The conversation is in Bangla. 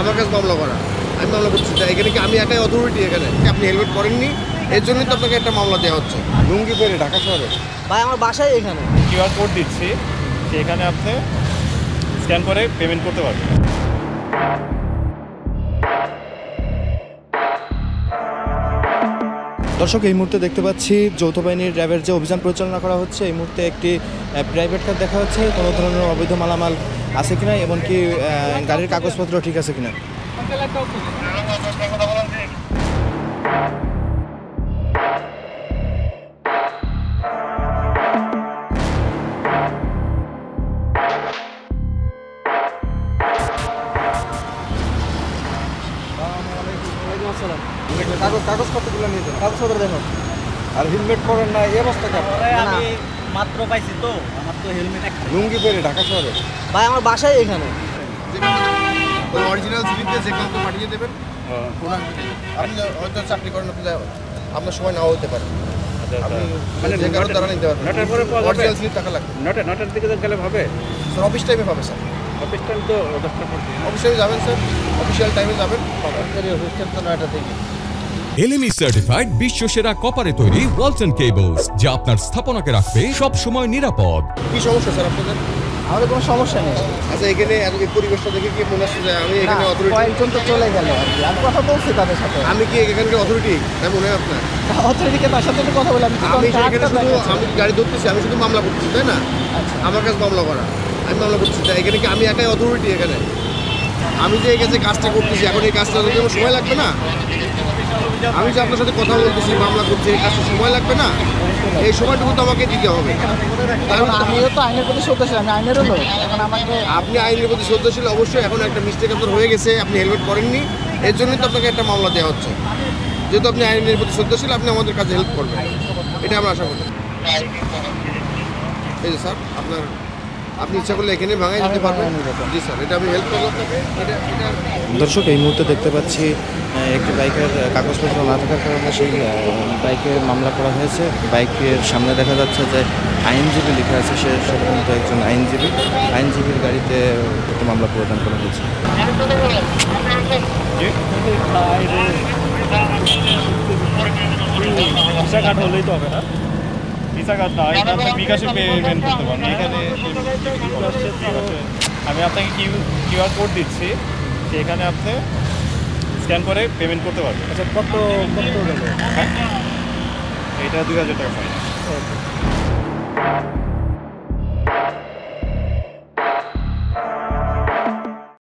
আমার কাছে মামলা করা, আমি মামলা করছি। এখানে কি আমি একাই অথরিটি? এখানে আপনি হেলমেট পরেননি, এর জন্যই তো আপনাকে একটা মামলা দেওয়া হচ্ছে। লুঙ্গি পরে ঢাকা শহরে ভাই আমার বাসায় এখানে কিউআর কোড দিচ্ছি, সেখানে আপনি স্ক্যান করে পেমেন্ট করতে পারবেন। দর্শক, এই মুহূর্তে দেখতে পাচ্ছি যৌথ বাহিনীর র্যাবের যে অভিযান পরিচালনা করা হচ্ছে, এই মুহূর্তে একটি প্রাইভেট কার দেখা হচ্ছে কোনো ধরনের অবৈধ মালামাল আছে কিনা, এমনকি গাড়ির কাগজপত্র ঠিক আছে কিনা। কাগজপত্রগুলো নিয়ে যান, কাগজপত্র দেখো। আর হেলমেট পরেন না, এই অবস্থা কেন? আমি মাত্র পাইছি তো, আমার তো হেলমেট একটা। লুঙ্গি পরে ঢাকা শহরে ভাই আমার বাসায় এখানে। অরিজিনাল স্লিপ দিয়ে যে কাউকে পাঠিয়ে দেবেন। আপনি হয়তো চাকরি করেন, আপনার সময় নাও হতে পারে। আপনি মানে যে কারো দ্বারা নিতে পারবেন। অরিজিনাল স্লিপ টাকা লাগবে। নটার দিকে গেলে ভাবে স্যার অফিস টাইমে পাবে স্যার। অফিস টাইম তো 10টা পর। অফিস টাইমে যাবেন স্যার, অফিসিয়াল টাইমে যাবেন। অফিস টাইম তো 9টা থেকে। এলএমই সার্টিফাইড বিশ্বসেরা কপারে তৈরি ওয়ালস এন্ড কেবলস, যা আপনার স্থাপনাকে রাখবে সব সময় নিরাপদ। কি সমস্যা স্যার আপনাদের? আমাদের কোনো সমস্যা নেই। আচ্ছা, এখানে এই পরিবেশটা দেখে কি মনে হচ্ছে যে আমি এখানে অথরিটি? কয়েকজন তো চলে গেল আর কি, আমি কথা বলছি তাদের সাথে। আমি কি এখানকার অথরিটি তাই মনে হয় আপনার? অথরিটিকে তার সাথে একটু কথা বলে আমি এখানে শুধু আমি গাড়ি ধরতেছি, আমি শুধু মামলা করতেছি, তাই না? আমার কাছে মামলা করা, আমি মামলা করছি। এখানে কি আমি একাই অথরিটি? এখানে আমি যে এখানে কাজটা করতেছি, এখন এই কাজটা যদি আমার সময় লাগবে না? আমি যে আপনার সাথে কথা বলতেছি, মামলা করছি, এই কাজটা সময় লাগবে না? এই সময়টুকু তো আমাকে দিতে হবে। আমিও তো আইনের প্রতি শ্রদ্ধাশীল, আমি আইনেরও লোক। এখন আমাকে আপনি আইনের প্রতি শ্রদ্ধাশীল অবশ্যই। এখন একটা মিস্টেক আপনার হয়ে গেছে, আপনি হেলমেট পরেননি, এর জন্যই তো আপনাকে একটা মামলা দেওয়া হচ্ছে। যেহেতু আপনি আইনের প্রতি শ্রদ্ধাশীল, আপনি আমাদের কাছে হেল্প করবেন, এটা আমরা আশা করি। এই যে স্যার, আপনি ইচ্ছা করলে এখানে ভাঙাই দিতে পারবেন। জি স্যার, এটা আমি হেল্প করবো আপনাকে। দর্শক, এই মুহূর্তে দেখতে পাচ্ছি একটি বাইকের কাগজপত্র না থাকার কারণে সেই বাইকে মামলা করা হয়েছে। বাইকের সামনে দেখা যাচ্ছে যে আইনজীবী লেখা আছে, সে সাধারণত একজন আইনজীবীর গাড়িতে একটি মামলা প্রদান করা হয়েছে। ভিসা কার্ড হলেই তো হবে না, ভিসা কার্ড না, এটা আপনি বিকাশে পেমেন্ট করতে পারবেন। এখানে আমি আপনাকে কিউআর কোড দিচ্ছি, সেখানে আপনি স্ক্যান করে পেমেন্ট করতে পারবেন। আচ্ছা, কত গেল? হ্যাঁ, এটা 2000 টাকা ফাইন।